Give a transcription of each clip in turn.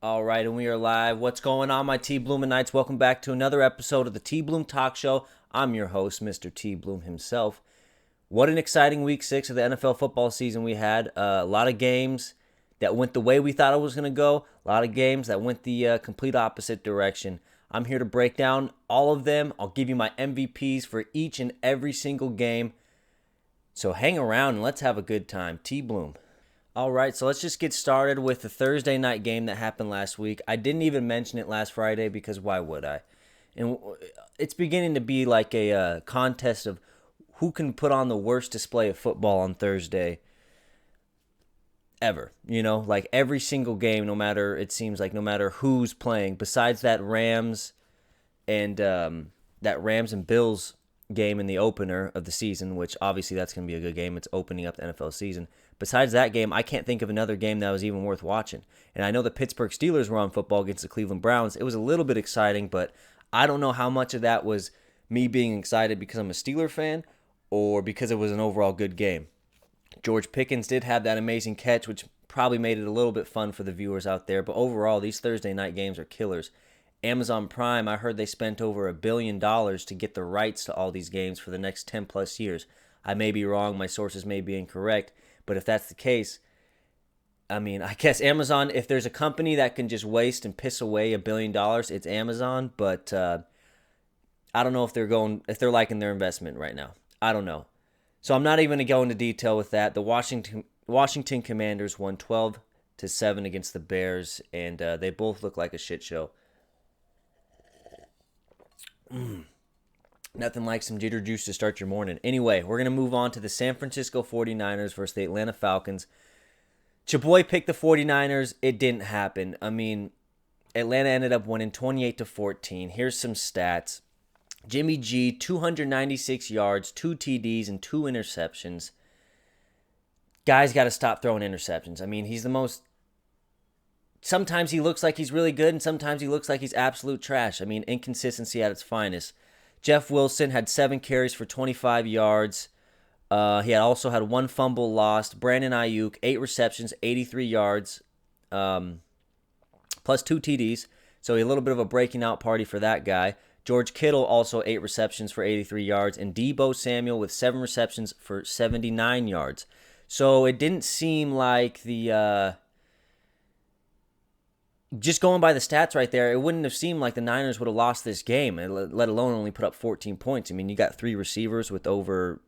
All right, and we are live. What's going on, my TBloominites? Welcome back to another episode of the TBloom Talk Show. I'm your host, Mr. TBloom himself. What an exciting week 6 of the NFL football season we had. A lot of games that went the way we thought it was going to go. A lot of games that went the complete opposite direction. I'm here to break down all of them. I'll give you my MVPs for each and every single game. So hang around and let's have a good time. TBloom. All right, so let's just get started with the Thursday night game that happened last week. I didn't even mention it last Friday because why would I? And it's beginning to be like a contest of who can put on the worst display of football on Thursday ever. You know, like every single game, it seems like no matter who's playing, besides that Rams and Bills game in the opener of the season, which obviously that's going to be a good game. It's opening up the NFL season. Besides that game, I can't think of another game that was even worth watching. And I know the Pittsburgh Steelers were on football against the Cleveland Browns. It was a little bit exciting, but I don't know how much of that was me being excited because I'm a Steeler fan or because it was an overall good game. George Pickens did have that amazing catch, which probably made it a little bit fun for the viewers out there. But overall, these Thursday night games are killers. Amazon Prime, I heard they spent over $1 billion to get the rights to all these games for the next 10 plus years. I may be wrong, my sources may be incorrect, but if that's the case, I mean, I guess Amazon, if there's a company that can just waste and piss away $1 billion, it's Amazon, but I don't know if they're liking their investment right now. I don't know. So I'm not even going to go into detail with that. The Washington Commanders won 12-7 against the Bears, and they both look like a shit show. Nothing like some jitter juice to start your morning. Anyway, we're going to move on to the San Francisco 49ers versus the Atlanta Falcons. Your boy picked the 49ers. It didn't happen. I mean, Atlanta ended up winning 28-14. Here's some stats. Jimmy G, 296 yards, 2 TDs, and 2 interceptions. Guy's got to stop throwing interceptions. I mean, he's the most... Sometimes he looks like he's really good, and sometimes he looks like he's absolute trash. I mean, inconsistency at its finest. Jeff Wilson had 7 carries for 25 yards. He also had 1 fumble lost. Brandon Ayuk, 8 receptions, 83 yards, plus 2 TDs. So a little bit of a breaking out party for that guy. George Kittle also 8 receptions for 83 yards. And Deebo Samuel with 7 receptions for 79 yards. So it didn't seem like the... Just going by the stats right there, it wouldn't have seemed like the Niners would have lost this game, let alone only put up 14 points. I mean, you got 3 receivers with over,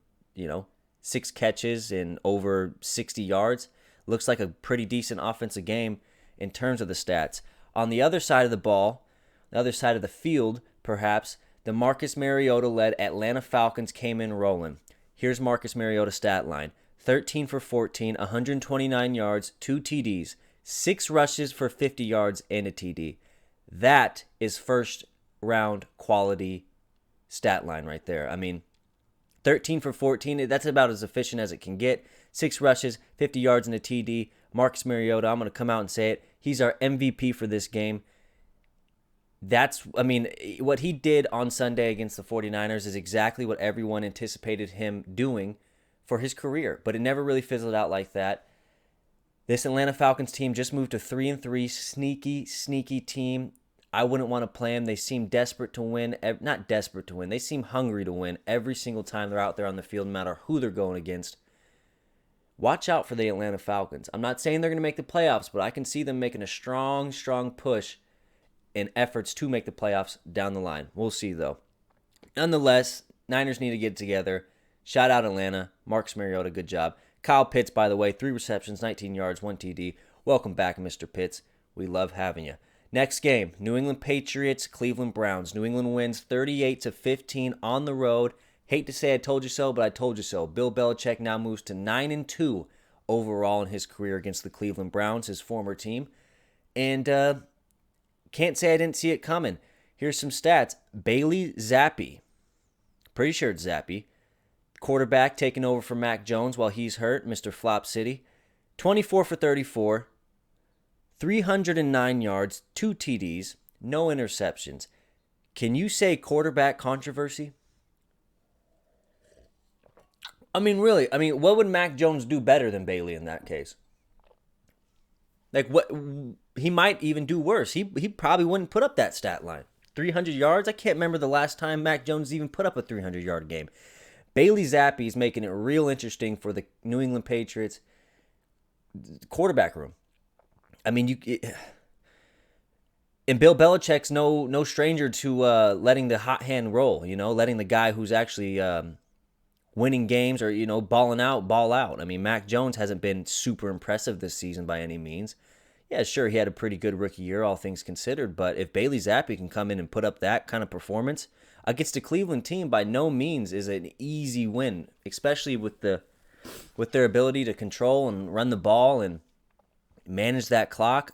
6 catches and over 60 yards. Looks like a pretty decent offensive game in terms of the stats. On the other side of the ball, the other side of the field, perhaps, the Marcus Mariota-led Atlanta Falcons came in rolling. Here's Marcus Mariota's stat line. 13 for 14, 129 yards, 2 TDs. 6 rushes for 50 yards and a TD. That is first round quality stat line right there. I mean, 13 for 14, that's about as efficient as it can get. 6 rushes, 50 yards and a TD. Marcus Mariota, I'm going to come out and say it. He's our MVP for this game. What he did on Sunday against the 49ers is exactly what everyone anticipated him doing for his career. But it never really fizzled out like that. This Atlanta Falcons team just moved to 3-3, sneaky team. I wouldn't want to play them. They seem desperate to win. Not desperate to win. They seem hungry to win every single time they're out there on the field, no matter who they're going against. Watch out for the Atlanta Falcons. I'm not saying they're going to make the playoffs, but I can see them making a strong push in efforts to make the playoffs down the line. We'll see, though. Nonetheless, Niners need to get together. Shout out Atlanta. Marcus Mariota, good job. Kyle Pitts, by the way, 3 receptions, 19 yards, 1 TD. Welcome back, Mr. Pitts. We love having you. Next game, New England Patriots, Cleveland Browns. New England wins 38-15 on the road. Hate to say I told you so, but I told you so. Bill Belichick now moves to 9-2 overall in his career against the Cleveland Browns, his former team. And can't say I didn't see it coming. Here's some stats. Bailey Zappi. Pretty sure it's Zappi. Quarterback taking over for Mac Jones while he's hurt, Mr. Flop City. 24 for 34, 309 yards, 2 TDs, no interceptions. Can you say quarterback controversy? I mean, really, what would Mac Jones do better than Bailey in that case? Like, he might even do worse. He probably wouldn't put up that stat line. 300 yards? I can't remember the last time Mac Jones even put up a 300-yard game. Bailey Zappi is making it real interesting for the New England Patriots quarterback room. I mean, and Bill Belichick's no stranger to letting the hot hand roll, letting the guy who's actually winning games or, balling out, ball out. I mean, Mac Jones hasn't been super impressive this season by any means. Yeah, sure, he had a pretty good rookie year, all things considered, but if Bailey Zappi can come in and put up that kind of performance against the Cleveland team, by no means is it an easy win, especially with their ability to control and run the ball and manage that clock.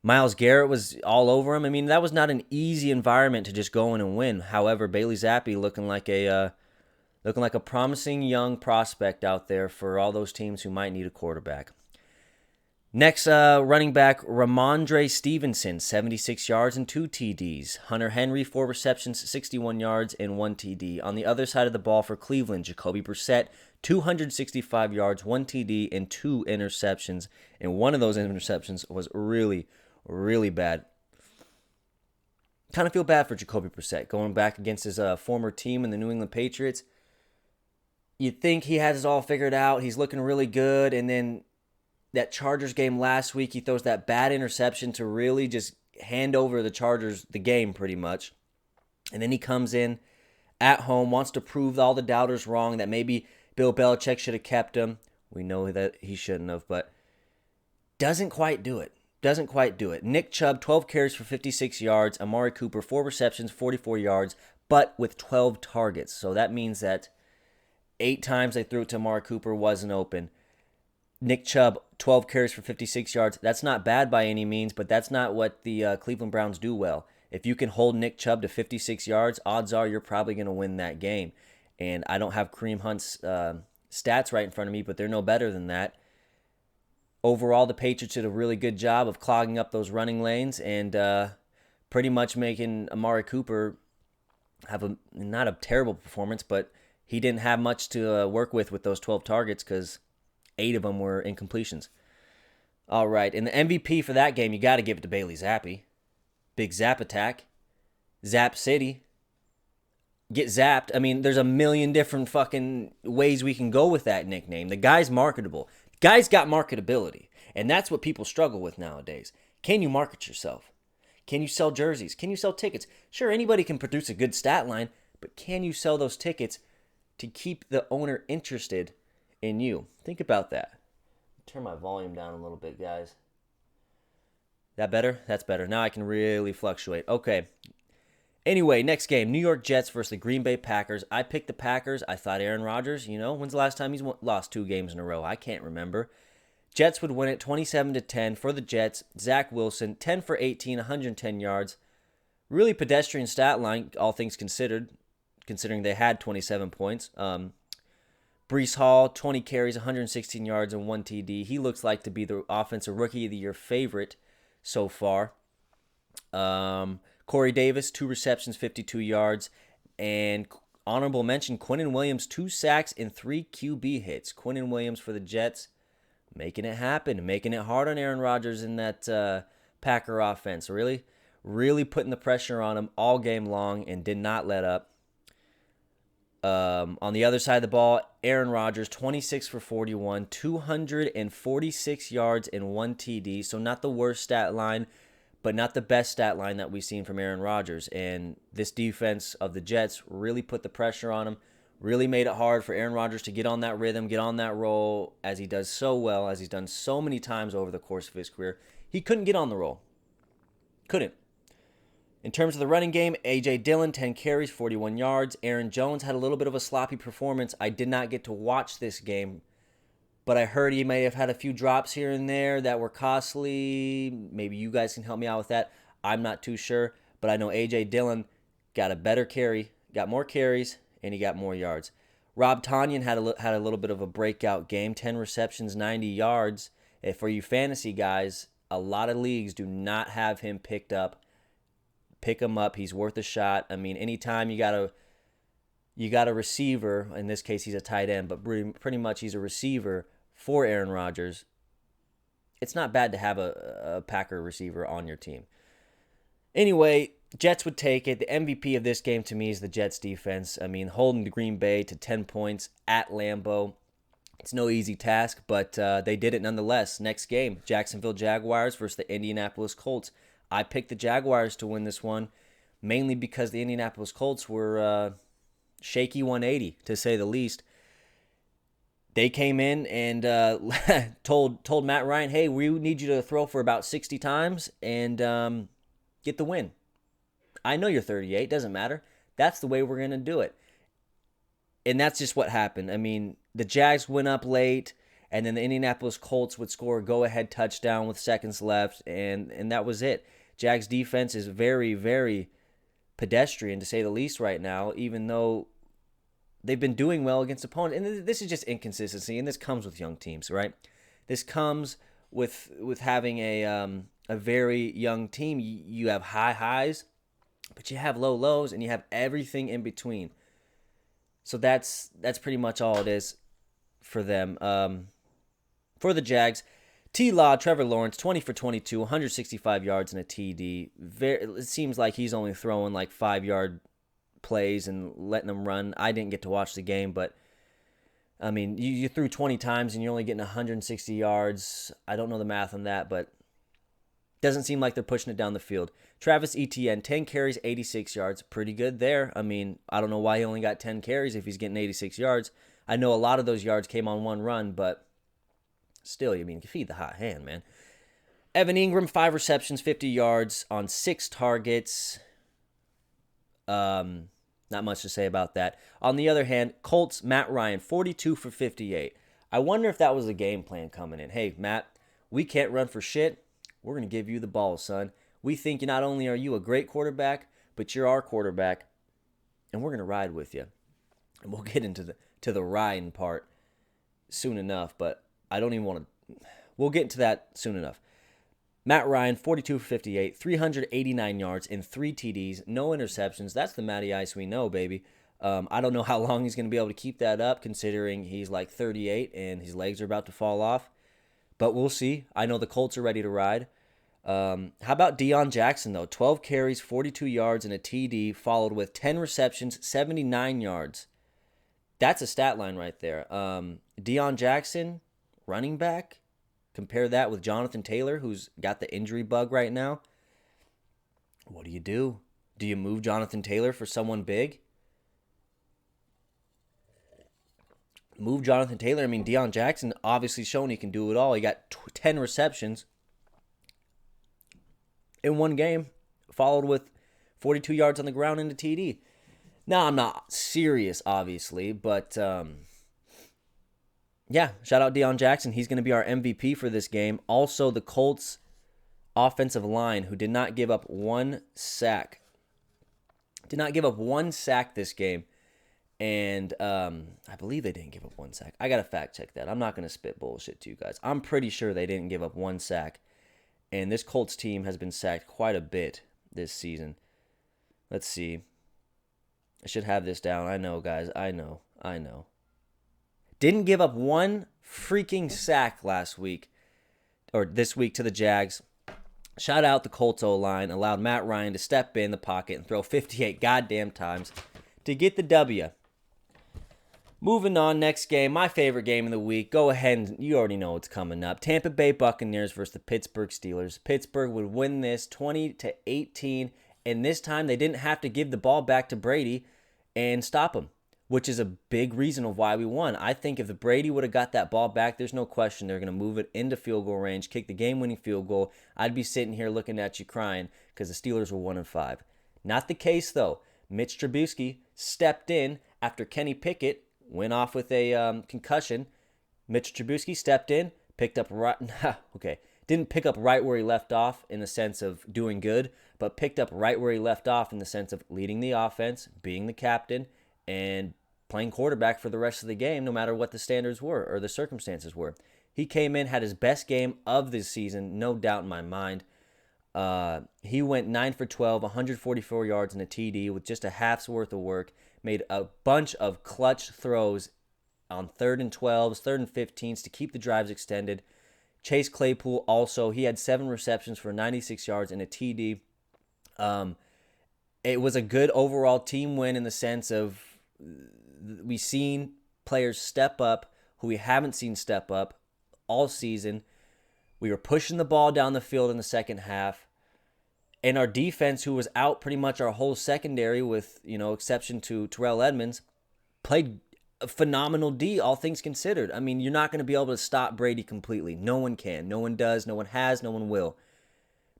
Myles Garrett was all over him. I mean, that was not an easy environment to just go in and win. However, Bailey Zappi looking like a promising young prospect out there for all those teams who might need a quarterback. Next, running back Ramondre Stevenson, 76 yards and 2 TDs. Hunter Henry, 4 receptions, 61 yards and 1 TD. On the other side of the ball for Cleveland, Jacoby Brissett, 265 yards, 1 TD, and 2 interceptions. And one of those interceptions was really, really bad. Kind of feel bad for Jacoby Brissett going back against his former team in the New England Patriots. You'd think he has it all figured out. He's looking really good, and then that Chargers game last week, he throws that bad interception to really just hand over the Chargers the game pretty much. And then he comes in at home, wants to prove all the doubters wrong, that maybe Bill Belichick should have kept him. We know that he shouldn't have, but doesn't quite do it. Nick Chubb, 12 carries for 56 yards. Amari Cooper, 4 receptions, 44 yards, but with 12 targets. So that means that 8 times they threw it to Amari Cooper wasn't open. Nick Chubb, 12 carries for 56 yards. That's not bad by any means, but that's not what the Cleveland Browns do well. If you can hold Nick Chubb to 56 yards, odds are you're probably going to win that game. And I don't have Kareem Hunt's stats right in front of me, but they're no better than that. Overall, the Patriots did a really good job of clogging up those running lanes and pretty much making Amari Cooper have not a terrible performance, but he didn't have much to work with those 12 targets because 8 of them were incompletions. All right, and the MVP for that game, you got to give it to Bailey Zappi. Big Zap attack. Zap City. Get zapped. I mean, there's a million different fucking ways we can go with that nickname. The guy's marketable. Guy's got marketability, and that's what people struggle with nowadays. Can you market yourself? Can you sell jerseys? Can you sell tickets? Sure, anybody can produce a good stat line, but can you sell those tickets to keep the owner interested in you? Think about that. Turn my volume down a little bit, guys. That better? That's better. Now I can really fluctuate. Okay. Anyway, next game, New York Jets versus the Green Bay Packers. I picked the Packers. I thought Aaron Rodgers, when's the last time he's lost 2 games in a row? I can't remember. Jets would win it 27-10 for the Jets. Zach Wilson, 10 for 18, 110 yards. Really pedestrian stat line, all things considered, considering they had 27 points. Breece Hall, 20 carries, 116 yards, and 1 TD. He looks like to be the Offensive Rookie of the Year favorite so far. Corey Davis, 2 receptions, 52 yards. And honorable mention, Quinnen Williams, 2 sacks and 3 QB hits. Quinnen Williams for the Jets, making it happen, making it hard on Aaron Rodgers in that Packer offense. Really, really putting the pressure on him all game long and did not let up. On the other side of the ball, Aaron Rodgers, 26 for 41, 246 yards and 1 TD. So not the worst stat line, but not the best stat line that we've seen from Aaron Rodgers. And this defense of the Jets really put the pressure on him, really made it hard for Aaron Rodgers to get on that rhythm, get on that roll, as he does so well, as he's done so many times over the course of his career. He couldn't get on the roll. Couldn't. In terms of the running game, A.J. Dillon, 10 carries, 41 yards. Aaron Jones had a little bit of a sloppy performance. I did not get to watch this game, but I heard he may have had a few drops here and there that were costly. Maybe you guys can help me out with that. I'm not too sure, but I know A.J. Dillon got a better carry, got more carries, and he got more yards. Rob Tonyan had a little bit of a breakout game, 10 receptions, 90 yards. And for you fantasy guys, a lot of leagues do not have him picked up. Pick him up. He's worth a shot. I mean, anytime you got a receiver, in this case he's a tight end, but pretty much he's a receiver for Aaron Rodgers, it's not bad to have a Packer receiver on your team. Anyway, Jets would take it. The MVP of this game to me is the Jets defense. I mean, holding the Green Bay to 10 points at Lambeau. It's no easy task, but they did it nonetheless. Next game, Jacksonville Jaguars versus the Indianapolis Colts. I picked the Jaguars to win this one, mainly because the Indianapolis Colts were shaky 180, to say the least. They came in and told Matt Ryan, hey, we need you to throw for about 60 times and get the win. I know you're 38, doesn't matter. That's the way we're going to do it. And that's just what happened. I mean, the Jags went up late, and then the Indianapolis Colts would score a go-ahead touchdown with seconds left, and that was it. Jags defense is very, very pedestrian, to say the least, right now, even though they've been doing well against opponents. And this is just inconsistency, and this comes with young teams, right? This comes with having a very young team. You have high highs, but you have low lows, and you have everything in between. So that's pretty much all it is for them. For the Jags, T-Law, Trevor Lawrence, 20 for 22, 165 yards and a TD. It seems like he's only throwing like 5-yard plays and letting them run. I didn't get to watch the game, but I mean, you threw 20 times and you're only getting 160 yards. I don't know the math on that, but doesn't seem like they're pushing it down the field. Travis Etienne, 10 carries, 86 yards. Pretty good there. I mean, I don't know why he only got 10 carries if he's getting 86 yards. I know a lot of those yards came on one run, but still, you mean, you feed the hot hand, man. Evan Ingram, 5 receptions, 50 yards on 6 targets. Not much to say about that. On the other hand, Colts, Matt Ryan, 42 for 58. I wonder if that was a game plan coming in. Hey, Matt, we can't run for shit. We're going to give you the ball, son. We think not only are you a great quarterback, but you're our quarterback, and we're going to ride with you. And we'll get into the riding part soon enough, but I don't even want to. We'll get into that soon enough. Matt Ryan, 42 for 58, 389 yards and 3 TDs, no interceptions. That's the Matty Ice we know, baby. I don't know how long he's going to be able to keep that up, considering he's like 38 and his legs are about to fall off. But we'll see. I know the Colts are ready to ride. How about Deion Jackson, though? 12 carries, 42 yards, and a TD, followed with 10 receptions, 79 yards. That's a stat line right there. Deion Jackson, running back. Compare that with Jonathan Taylor, who's got the injury bug right now. What do? Do you move Jonathan Taylor for someone big? Move Jonathan Taylor. I mean, Deion Jackson obviously shown he can do it all. He got 10 receptions in one game, followed with 42 yards on the ground and a TD. Now, I'm not serious, obviously, but yeah, shout out Deion Jackson. He's going to be our MVP for this game. Also, the Colts offensive line, who did not give up one sack. Did not give up one sack this game. And I believe they didn't give up one sack. I got to fact check that. I'm not going to spit bullshit to you guys. I'm pretty sure they didn't give up one sack. And this Colts team has been sacked quite a bit this season. Let's see. I should have this down. I know, guys. I know. Didn't give up one freaking sack last week, or this week, to the Jags. Shout out the Colts O-line. Allowed Matt Ryan to step in the pocket and throw 58 goddamn times to get the W. Moving on, next game, my favorite game of the week. Go ahead and you already know what's coming up. Tampa Bay Buccaneers versus the Pittsburgh Steelers. Pittsburgh would win this 20-18, and this time they didn't have to give the ball back to Brady and stop him, which is a big reason of why we won. I think if the Brady would have got that ball back, there's no question they're going to move it into field goal range, kick the game-winning field goal. I'd be sitting here looking at you crying because the Steelers were 1-5. Not the case, though. Mitch Trubisky stepped in after Kenny Pickett went off with a concussion. Mitch Trubisky stepped in, picked up didn't pick up right where he left off in the sense of doing good, but picked up right where he left off in the sense of leading the offense, being the captain, and playing quarterback for the rest of the game, no matter what the standards were or the circumstances were. He came in, had his best game of this season, no doubt in my mind. He went 9 for 12, 144 yards and a TD with just a half's worth of work. Made a bunch of clutch throws on 3rd and 12s, 3rd and 15s to keep the drives extended. Chase Claypool also, he had 7 receptions for 96 yards and a TD. It was a good overall team win in the sense of we've seen players step up who we haven't seen step up all season. We were pushing the ball down the field in the second half. And our defense, who was out pretty much our whole secondary with, exception to Terrell Edmonds, played a phenomenal D, all things considered. I mean, you're not going to be able to stop Brady completely. No one can. No one does. No one has. No one will.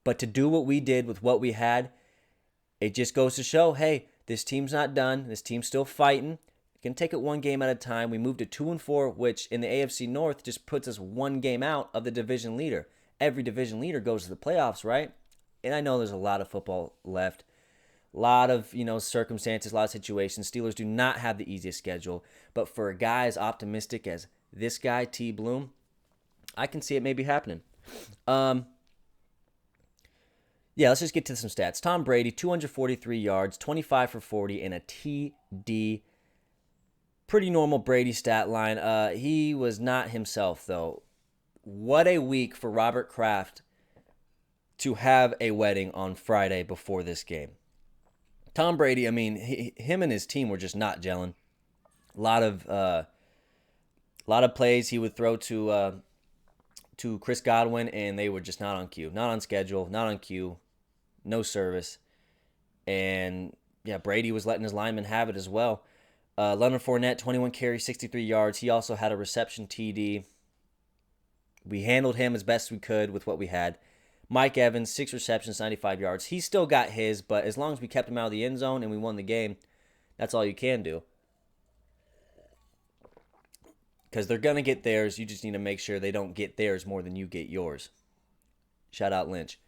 But to do what we did with what we had, it just goes to show, hey, this team's not done. This team's still fighting. You can take it one game at a time. We moved to 2-4, which in the AFC North just puts us one game out of the division leader. Every division leader goes to the playoffs, right? And I know there's a lot of football left. A lot of, circumstances, a lot of situations. Steelers do not have the easiest schedule. But for a guy as optimistic as this guy, TBloom, I can see it maybe happening. Yeah, let's just get to some stats. Tom Brady, 243 yards, 25 for 40, and a TD. Pretty normal Brady stat line. He was not himself, though. What a week for Robert Kraft to have a wedding on Friday before this game. Tom Brady, I mean, him and his team were just not gelling. A lot of plays he would throw to Chris Godwin, and they were just not on cue, not on schedule, not on cue, no service. And yeah, Brady was letting his linemen have it as well. Leonard Fournette, 21 carries, 63 yards. He also had a reception TD. We handled him as best we could with what we had. Mike Evans, 6 receptions, 95 yards. He still got his, but as long as we kept him out of the end zone and we won the game, that's all you can do. Because they're going to get theirs. You just need to make sure they don't get theirs more than you get yours. Shout out Lynch.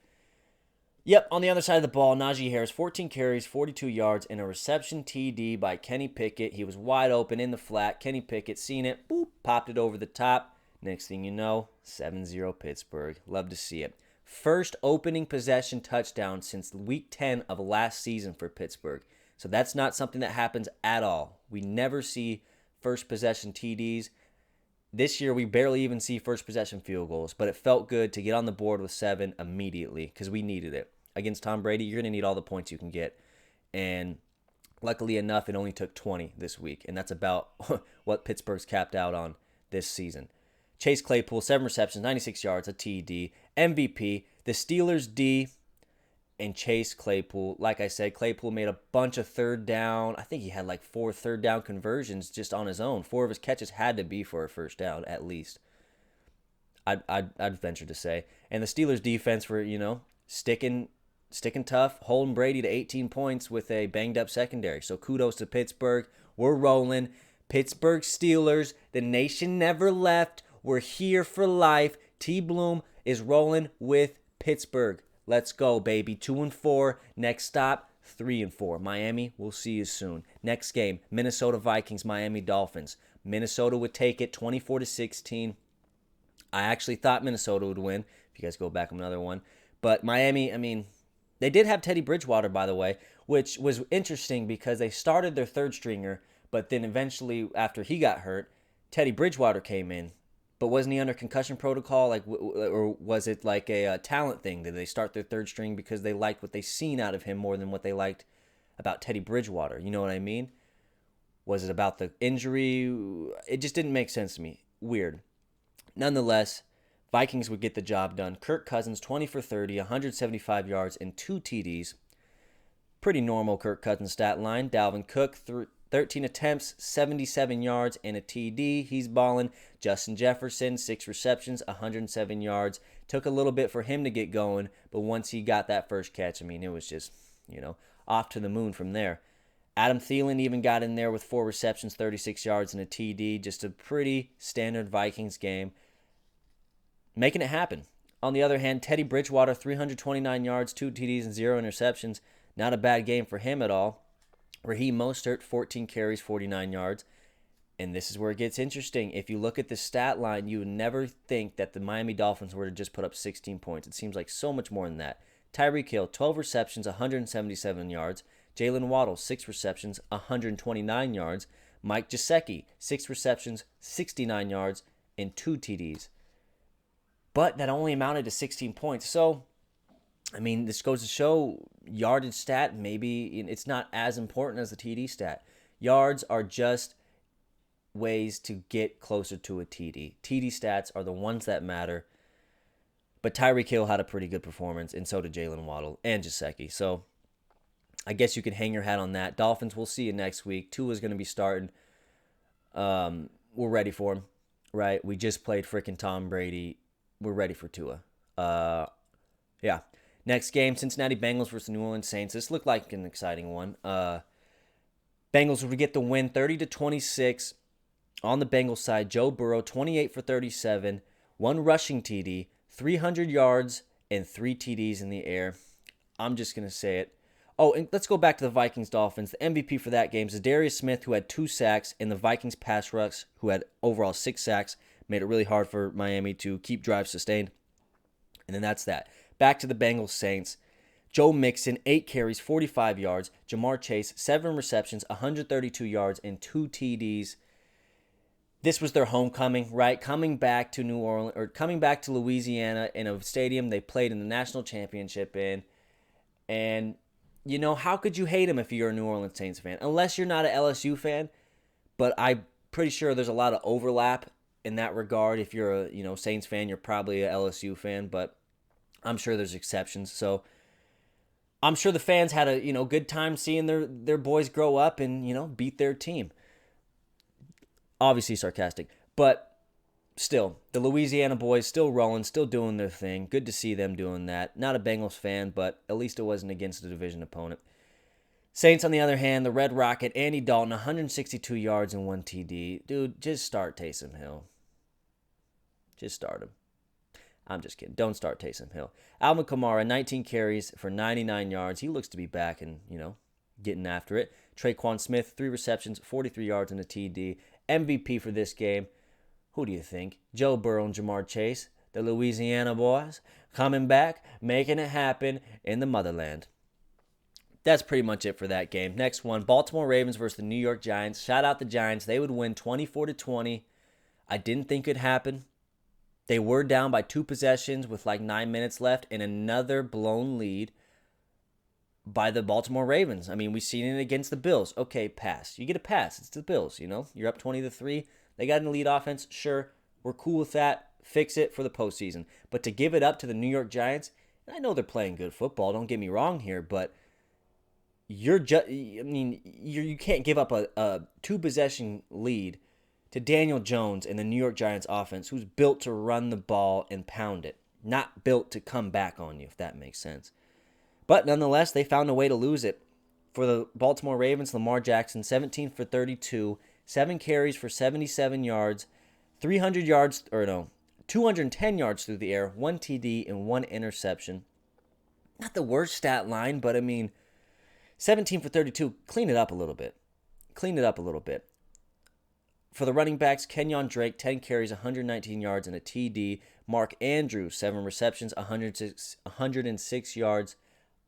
Yep, on the other side of the ball, Najee Harris, 14 carries, 42 yards, and a reception TD by Kenny Pickett. He was wide open in the flat. Kenny Pickett seen it, boop, popped it over the top. Next thing you know, 7-0 Pittsburgh. Love to see it. First opening possession touchdown since week 10 of last season for Pittsburgh. So that's not something that happens at all. We never see first possession TDs. This year, we barely even see first possession field goals, but it felt good to get on the board with 7 immediately because we needed it. Against Tom Brady, you're going to need all the points you can get. And luckily enough, it only took 20 this week, and that's about what Pittsburgh's capped out on this season. Chase Claypool, 7 receptions, 96 yards, a TD, MVP. The Steelers D and Chase Claypool. Like I said, Claypool made a bunch of third down. I think he had like 4 third down conversions just on his own. 4 of his catches had to be for a first down at least. I'd venture to say. And the Steelers defense were, sticking tough, holding Brady to 18 points with a banged up secondary. So kudos to Pittsburgh. We're rolling. Pittsburgh Steelers. The nation never left. We're here for life. TBloom is rolling with Pittsburgh. Let's go, baby. 2-4. Next stop, 3-4. Miami, we'll see you soon. Next game, Minnesota Vikings, Miami Dolphins. Minnesota would take it 24-16. I actually thought Minnesota would win. If you guys go back another one. But Miami, I mean, they did have Teddy Bridgewater, by the way, which was interesting because they started their third stringer, but then eventually, after he got hurt, Teddy Bridgewater came in. But wasn't he under concussion protocol, or was it like a talent thing? Did they start their third string because they liked what they seen out of him more than what they liked about Teddy Bridgewater? You know what I mean? Was it about the injury? It just didn't make sense to me. Weird. Nonetheless, Vikings would get the job done. Kirk Cousins, 20 for 30, 175 yards, and 2 TDs. Pretty normal Kirk Cousins stat line. Dalvin Cook, 13 attempts, 77 yards, and a TD. He's balling. Justin Jefferson, 6 receptions, 107 yards. Took a little bit for him to get going, but once he got that first catch, I mean, it was just, off to the moon from there. Adam Thielen even got in there with 4 receptions, 36 yards, and a TD. Just a pretty standard Vikings game. Making it happen. On the other hand, Teddy Bridgewater, 329 yards, 2 TDs, and 0 interceptions. Not a bad game for him at all. Raheem Mostert, 14 carries, 49 yards. And this is where it gets interesting. If you look at the stat line, you would never think that the Miami Dolphins were to just put up 16 points. It seems like so much more than that. Tyreek Hill, 12 receptions, 177 yards. Jalen Waddle, 6 receptions, 129 yards. Mike Gesicki, 6 receptions, 69 yards, and 2 TDs. but that only amounted to 16 points. So, I mean, this goes to show yardage stat, maybe it's not as important as the TD stat. Yards are just ways to get closer to a TD. TD stats are the ones that matter. But Tyreek Hill had a pretty good performance, and so did Jalen Waddle and Gesicki. So I guess you could hang your hat on that. Dolphins, we'll see you next week. Tua's going to be starting. We're ready for him, right? We just played freaking Tom Brady. We're ready for Tua. Yeah. Next game, Cincinnati Bengals versus New Orleans Saints. This looked like an exciting one. Bengals would get the win 30-26 on the Bengals side. Joe Burrow, 28 for 37, one rushing TD, 300 yards, and 3 TDs in the air. I'm just going to say it. Oh, and let's go back to the Vikings-Dolphins. The MVP for that game is Darius Smith, who had 2 sacks, and the Vikings pass rush, who had overall 6 sacks. Made it really hard for Miami to keep drives sustained. And then that's that. Back to the Bengals-Saints. Joe Mixon, 8 carries, 45 yards. Jamar Chase, 7 receptions, 132 yards, and 2 TDs. This was their homecoming, right? Coming back to New Orleans, or coming back to Louisiana in a stadium they played in the national championship in. And, you know, how could you hate them if you're a New Orleans Saints fan? Unless you're not an LSU fan. But I'm pretty sure there's a lot of overlap in that regard. If you're a, Saints fan, you're probably a LSU fan. But I'm sure there's exceptions. So I'm sure the fans had a, good time seeing their boys grow up and, beat their team. Obviously sarcastic, but still, the Louisiana boys still rolling, still doing their thing. Good to see them doing that. Not a Bengals fan, but at least it wasn't against a division opponent. Saints, on the other hand, the Red Rocket, Andy Dalton, 162 yards and 1 TD. Dude, just start Taysom Hill. Just start him. I'm just kidding. Don't start Taysom Hill. Alvin Kamara, 19 carries for 99 yards. He looks to be back and, getting after it. Traquan Smith, 3 receptions, 43 yards and a TD. MVP for this game, who do you think? Joe Burrow and Jamar Chase, the Louisiana boys, coming back, making it happen in the motherland. That's pretty much it for that game. Next one, Baltimore Ravens versus the New York Giants. Shout out the Giants. They would win 24-20. I didn't think it'd happen. They were down by 2 possessions with like 9 minutes left and another blown lead by the Baltimore Ravens. I mean, we've seen it against the Bills. Okay, pass. You get a pass. It's the Bills, You're up 20-3. They got an elite offense. Sure, we're cool with that. Fix it for the postseason. But to give it up to the New York Giants, and I know they're playing good football, don't get me wrong here, but you can't give up a 2-possession lead to Daniel Jones and the New York Giants offense, who's built to run the ball and pound it. Not built to come back on you, if that makes sense. But nonetheless, they found a way to lose it. For the Baltimore Ravens, Lamar Jackson, 17 for 32, 7 carries for 77 yards, 210 yards through the air, 1 TD, and 1 interception. Not the worst stat line, but 17 for 32, clean it up a little bit. For the running backs, Kenyon Drake, 10 carries, 119 yards, and a TD. Mark Andrews, 7 receptions, 106 yards,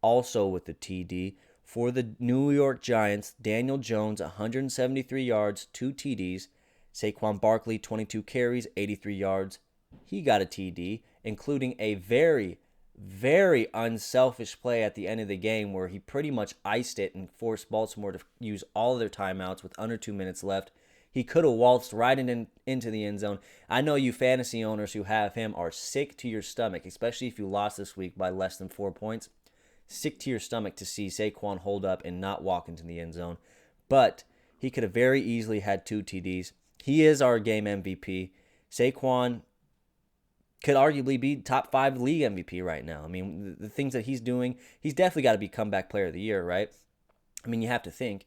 also with the TD. For the New York Giants, Daniel Jones, 173 yards, 2 TDs. Saquon Barkley, 22 carries, 83 yards. He got a TD, including a very, very unselfish play at the end of the game where he pretty much iced it and forced Baltimore to use all of their timeouts with under 2 minutes left. He could have waltzed right into the end zone. I know you fantasy owners who have him are sick to your stomach, especially if you lost this week by less than 4 points. Sick to your stomach to see Saquon hold up and not walk into the end zone. But he could have very easily had 2 TDs. He is our game MVP. Saquon could arguably be top 5 league MVP right now. I mean, the things that he's doing, he's definitely got to be comeback player of the year, right? I mean, you have to think.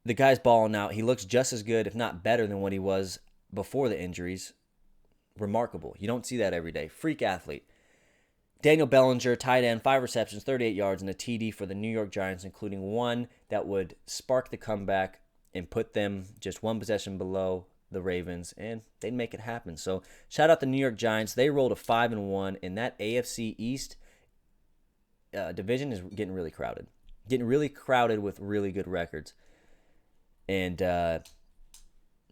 The guy's balling out. He looks just as good, if not better, than what he was before the injuries. Remarkable. You don't see that every day. Freak athlete. Daniel Bellinger, tight end, 5 receptions, 38 yards, and a TD for the New York Giants, including one that would spark the comeback and put them just 1 possession below the Ravens, and they'd make it happen. So shout out the New York Giants. They rolled a 5-1, and that AFC East division is getting really crowded. Getting really crowded with really good records. And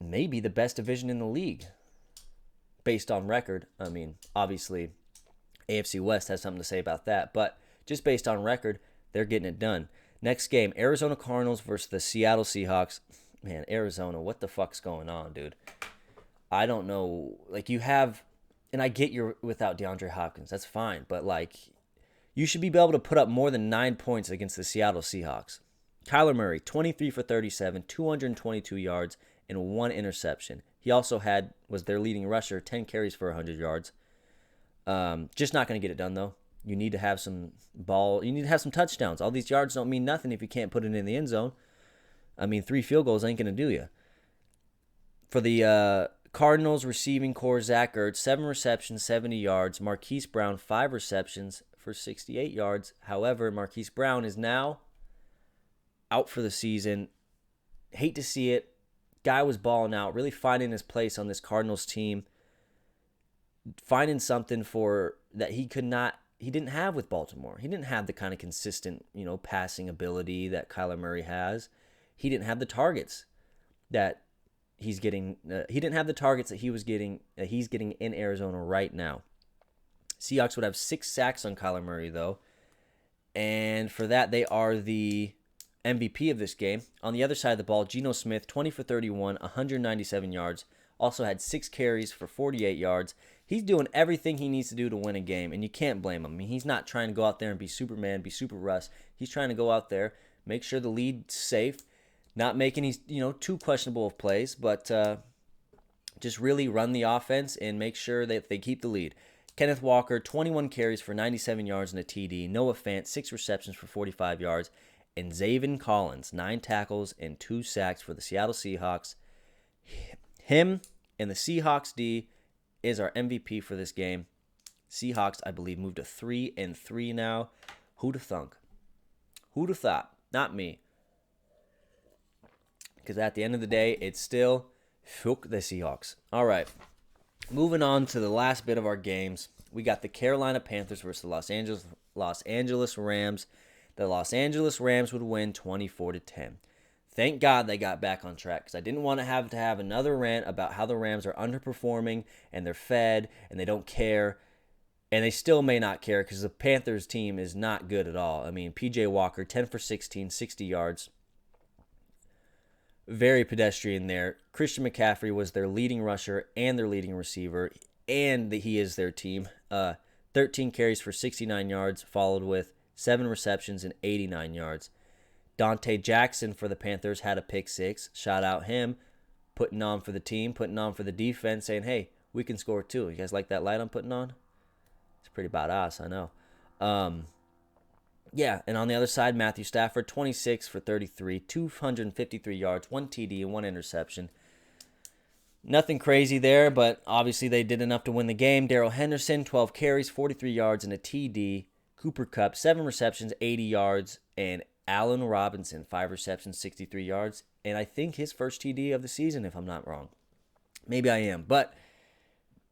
maybe the best division in the league. based on record. I mean, obviously, AFC West has something to say about that, but just based on record, they're getting it done. Next game, Arizona Cardinals versus the Seattle Seahawks. Man, Arizona, what the fuck's going on, dude? I don't know. Like, you have, and I get you're without DeAndre Hopkins. That's fine, but like, you should be able to put up more than 9 points against the Seattle Seahawks. Kyler Murray, 23 for 37, 222 yards, and 1 interception. He also was their leading rusher, 10 carries for 100 yards. Just not going to get it done, though. You need to have some ball. You need to have some touchdowns. All these yards don't mean nothing if you can't put it in the end zone. I mean, 3 field goals ain't going to do you. For the Cardinals receiving core, Zach Ertz, 7 receptions, 70 yards. Marquise Brown, 5 receptions for 68 yards. However, Marquise Brown is now out for the season. Hate to see it. Guy was balling out, really finding his place on this Cardinals team. Finding something that he didn't have with Baltimore. He didn't have the kind of consistent, passing ability that Kyler Murray has. He didn't have the targets that he's getting. He didn't have the targets that he's getting in Arizona right now. Seahawks would have 6 sacks on Kyler Murray, though. And for that, they are the MVP of this game. On the other side of the ball, Geno Smith, 20 for 31, 197 yards. Also had 6 carries for 48 yards. He's doing everything he needs to do to win a game, and you can't blame him. I mean, he's not trying to go out there and be Superman, be Super Russ. He's trying to go out there, make sure the lead's safe, not make any, too questionable of plays, but just really run the offense and make sure that they keep the lead. Kenneth Walker, 21 carries for 97 yards and a TD. Noah Fant, 6 receptions for 45 yards. And Zaven Collins, 9 tackles and 2 sacks for the Seattle Seahawks. Him and the Seahawks D is our MVP for this game. Seahawks, I believe, moved to 3-3 now. Who'd have thunk? Who'd have thought? Not me. Because at the end of the day, it's still fuck the Seahawks. All right. Moving on to the last bit of our games. We got the Carolina Panthers versus the Los Angeles Rams. The Los Angeles Rams would win 24-10. Thank God they got back on track, because I didn't want to have another rant about how the Rams are underperforming and they're fed and they don't care. And they still may not care because the Panthers team is not good at all. I mean, P.J. Walker, 10 for 16, 60 yards. Very pedestrian there. Christian McCaffrey was their leading rusher and their leading receiver, and he is their team. 13 carries for 69 yards, followed with 7 receptions and 89 yards. Dante Jackson for the Panthers had a pick 6. Shout out him, putting on for the team, putting on for the defense, saying, hey, we can score too. You guys like that light I'm putting on? It's pretty badass, I know. Yeah, and on the other side, Matthew Stafford, 26 for 33, 253 yards, 1 TD, and 1 interception. Nothing crazy there, but obviously they did enough to win the game. Darrell Henderson, 12 carries, 43 yards, and a TD. Cooper Kupp, 7 receptions, 80 yards, and Allen Robinson, 5 receptions, 63 yards, and I think his first TD of the season, if I'm not wrong. Maybe I am, but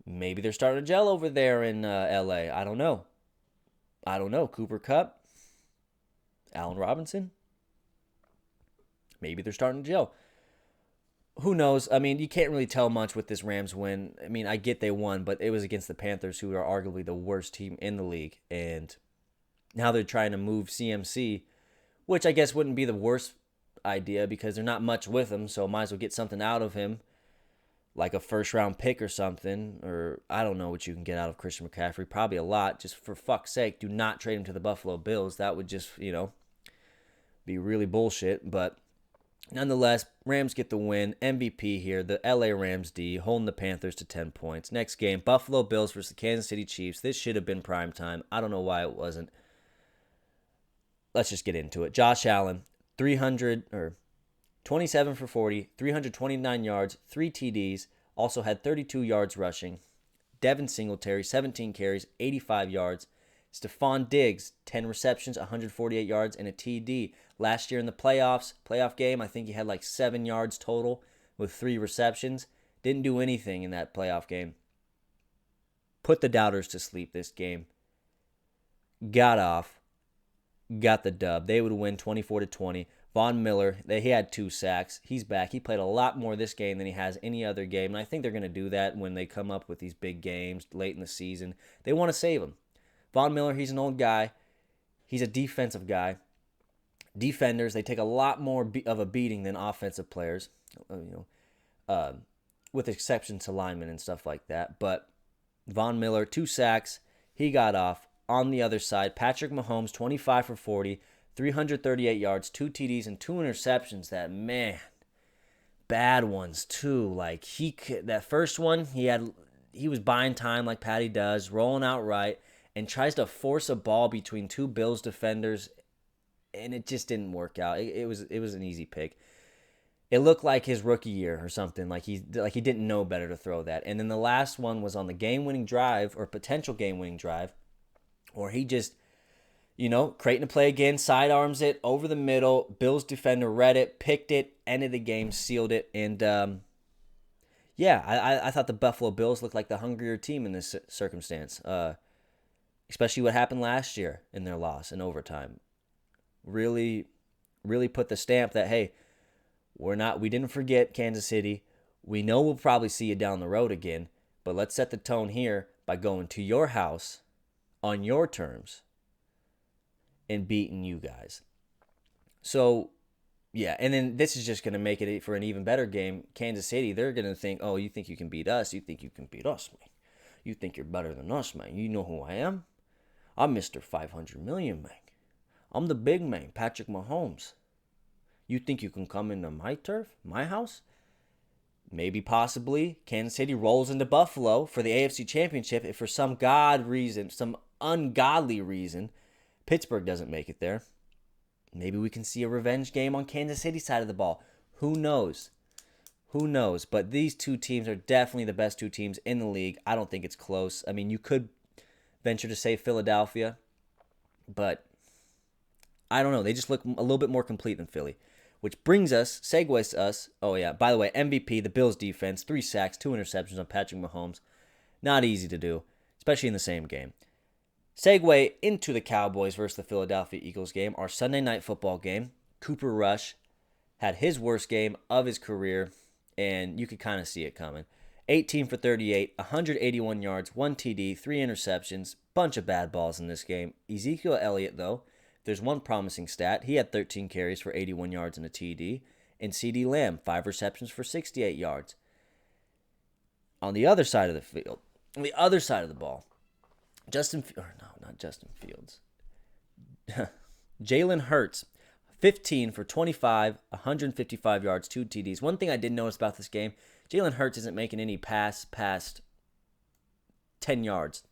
maybe they're starting to gel over there in L.A. I don't know. Cooper Kupp, Allen Robinson, maybe they're starting to gel. Who knows? I mean, you can't really tell much with this Rams win. I mean, I get they won, but it was against the Panthers, who are arguably the worst team in the league, and now they're trying to move CMC, which I guess wouldn't be the worst idea because there's not much with him, so might as well get something out of him, like a first-round pick or something, or I don't know what you can get out of Christian McCaffrey. Probably a lot. Just for fuck's sake, do not trade him to the Buffalo Bills. That would just, be really bullshit. But nonetheless, Rams get the win. MVP here, the LA Rams D, holding the Panthers to 10 points. Next game, Buffalo Bills versus the Kansas City Chiefs. This should have been prime time. I don't know why it wasn't. Let's just get into it. Josh Allen, 27 for 40, 329 yards, 3 TDs, also had 32 yards rushing. Devin Singletary, 17 carries, 85 yards. Stephon Diggs, 10 receptions, 148 yards, and a TD. Last year in the playoff game, I think he had like 7 yards total with 3 receptions. Didn't do anything in that playoff game. Put the doubters to sleep this game. Got the dub. They would win 24-20. Von Miller, he had 2 sacks. He's back. He played a lot more this game than he has any other game, and I think they're going to do that when they come up with these big games late in the season. They want to save him. Von Miller, he's an old guy. He's a defensive guy. Defenders, they take a lot more of a beating than offensive players, with exception to linemen and stuff like that. But Von Miller, 2 sacks. He got off. On the other side, Patrick Mahomes, 25 for 40, 338 yards, 2 TDs, and 2 interceptions. That, man, bad ones too. Like, that first one, he was buying time like Patty does, rolling out right, and tries to force a ball between 2 Bills defenders, and it just didn't work out. It was an easy pick. It looked like his rookie year or something, like he didn't know better to throw that. And then the last one was on the game-winning drive, or potential game-winning drive, or he just, creating a play again, sidearms it over the middle. Bills defender read it, picked it, ended the game, sealed it. And, I thought the Buffalo Bills looked like the hungrier team in this circumstance, especially what happened last year in their loss in overtime. Really, really put the stamp that, hey, we didn't forget Kansas City. We know we'll probably see you down the road again, but let's set the tone here by going to your house on your terms and beating you guys. So, yeah, and then this is just going to make it for an even better game. Kansas City, they're going to think, oh, you think you can beat us? You think you can beat us, man? You think you're better than us, man? You know who I am? I'm Mr. 500 million, man. I'm the big man, Patrick Mahomes. You think you can come into my turf, my house? Maybe, possibly, Kansas City rolls into Buffalo for the AFC Championship if for some ungodly reason, Pittsburgh doesn't make it there. Maybe we can see a revenge game on Kansas City's side of the ball. Who knows? Who knows? But these 2 teams are definitely the best 2 teams in the league. I don't think it's close. I mean, you could venture to say Philadelphia, but I don't know. They just look a little bit more complete than Philly. Which segues us. Oh, yeah. By the way, MVP, the Bills defense, 3 sacks, 2 interceptions on Patrick Mahomes. Not easy to do, especially in the same game. Segue into the Cowboys versus the Philadelphia Eagles game, our Sunday night football game. Cooper Rush had his worst game of his career, and you could kind of see it coming. 18 for 38, 181 yards, 1 TD, 3 interceptions, bunch of bad balls in this game. Ezekiel Elliott, though, there's one promising stat. He had 13 carries for 81 yards and a TD. And CeeDee Lamb, 5 receptions for 68 yards. On the other side of the field, on the other side of the ball, Jalen Hurts, 15 for 25, 155 yards, 2 TDs. One thing I did notice about this game, Jalen Hurts isn't making any pass past 10 yards.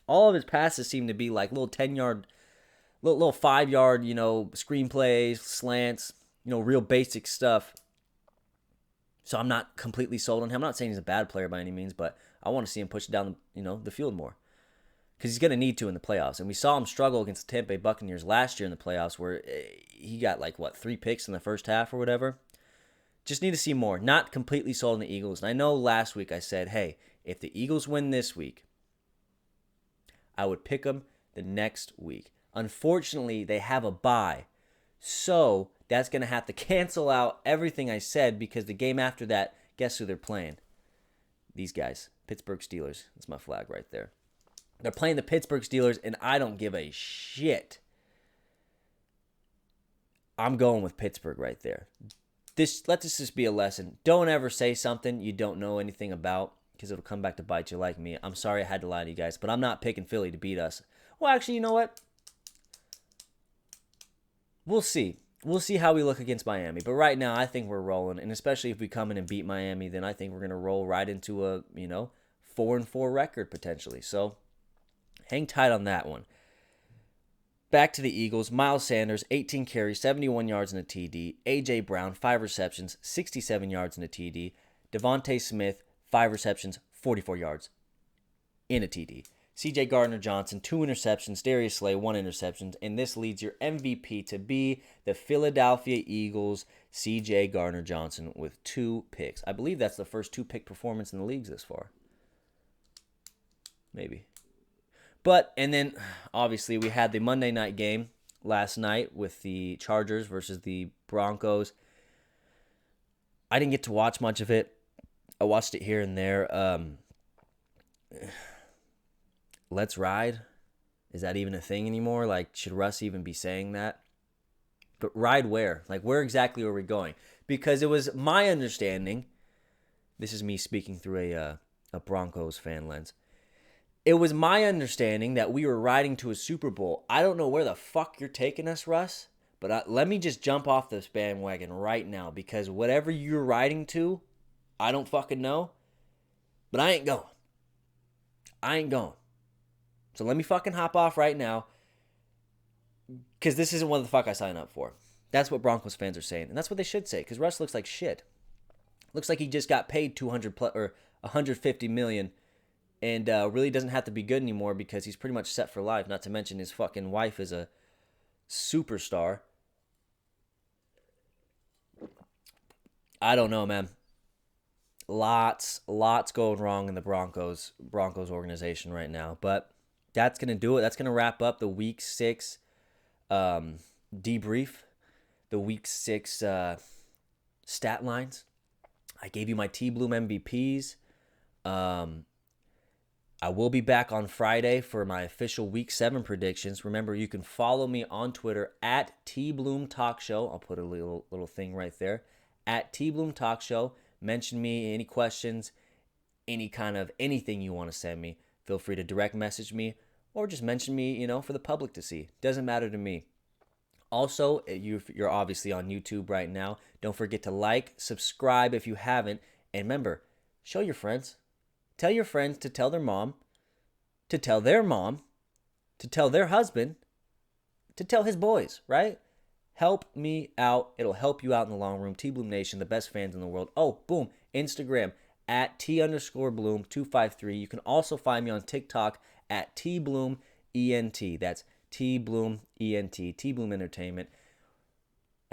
All of his passes seem to be like little 10-yard, little 5-yard, screenplays, slants, real basic stuff. So I'm not completely sold on him. I'm not saying he's a bad player by any means, but I want to see him push down, the field more. Because he's going to need to in the playoffs. And we saw him struggle against the Tampa Bay Buccaneers last year in the playoffs where he got 3 picks in the first half or whatever. Just need to see more. Not completely sold on the Eagles. And I know last week I said, hey, if the Eagles win this week, I would pick them the next week. Unfortunately, they have a bye. So that's going to have to cancel out everything I said because the game after that, guess who they're playing? These guys, Pittsburgh Steelers. That's my flag right there. They're playing the Pittsburgh Steelers, and I don't give a shit. I'm going with Pittsburgh right there. Let this just be a lesson. Don't ever say something you don't know anything about because it'll come back to bite you like me. I'm sorry I had to lie to you guys, but I'm not picking Philly to beat us. Well, actually, you know what? We'll see. We'll see how we look against Miami. But right now, I think we're rolling. And especially if we come in and beat Miami, then I think we're going to roll right into a, 4-4 record potentially. So hang tight on that one. Back to the Eagles. Miles Sanders, 18 carries, 71 yards and a TD. A.J. Brown, 5 receptions, 67 yards and a TD. Devontae Smith, 5 receptions, 44 yards in a TD. C.J. Gardner-Johnson, 2 interceptions. Darius Slay, 1 interception. And this leads your MVP to be the Philadelphia Eagles, C.J. Gardner-Johnson with 2 picks. I believe that's the first 2-pick performance in the leagues this far. Maybe. And then, obviously, we had the Monday night game. last night with the Chargers versus the Broncos. I didn't get to watch much of it. I watched it here and there. Let's ride. Is that even a thing anymore? Like, should Russ even be saying that? But ride where? Like, where exactly are we going? Because it was my understanding, this is me speaking through a Broncos fan lens. It was my understanding that we were riding to a Super Bowl. I don't know where the fuck you're taking us, Russ, but let me just jump off this bandwagon right now, because whatever you're riding to, I don't fucking know, but I ain't going. I ain't going. So let me fucking hop off right now, because this isn't what the fuck I signed up for. That's what Broncos fans are saying, and that's what they should say, because Russ looks like shit. Looks like he just got paid 200 plus, or 150 million, and really doesn't have to be good anymore because he's pretty much set for life. Not to mention his fucking wife is a superstar. I don't know, man. Lots going wrong in the Broncos organization right now, but that's gonna do it. That's gonna wrap up the Week 6 debrief, the Week 6 stat lines. I gave you my TBloom MVPs. I will be back on Friday for my official Week 7 predictions. Remember, you can follow me on Twitter at TBloom Talk Show. I'll put a little thing right there. At TBloom Talk Show. Mention me, any questions, any kind of anything you want to send me. Feel free to direct message me or just mention me, for the public to see. Doesn't matter to me. Also, you're obviously on YouTube right now. Don't forget to like, subscribe if you haven't. And remember, show your friends. Tell your friends to tell their mom, to tell their mom, to tell their husband, to tell his boys, right? Help me out. It'll help you out in the long room. TBloom Nation, the best fans in the world. Oh, boom. Instagram at T_Bloom253. You can also find me on TikTok at TBloomENT. That's TBloomENT, TBloom Entertainment.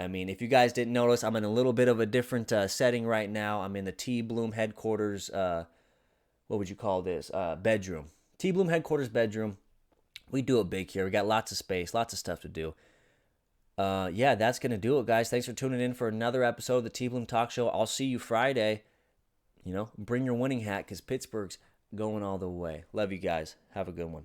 I mean, if you guys didn't notice, I'm in a little bit of a different setting right now. I'm in the TBloom headquarters, what would you call this? Bedroom. TBloom headquarters bedroom. We do it big here. We got lots of space, lots of stuff to do. Yeah, that's going to do it, guys. Thanks for tuning in for another episode of the TBloom Talk Show. I'll see you Friday. Bring your winning hat because Pittsburgh's going all the way. Love you guys. Have a good one.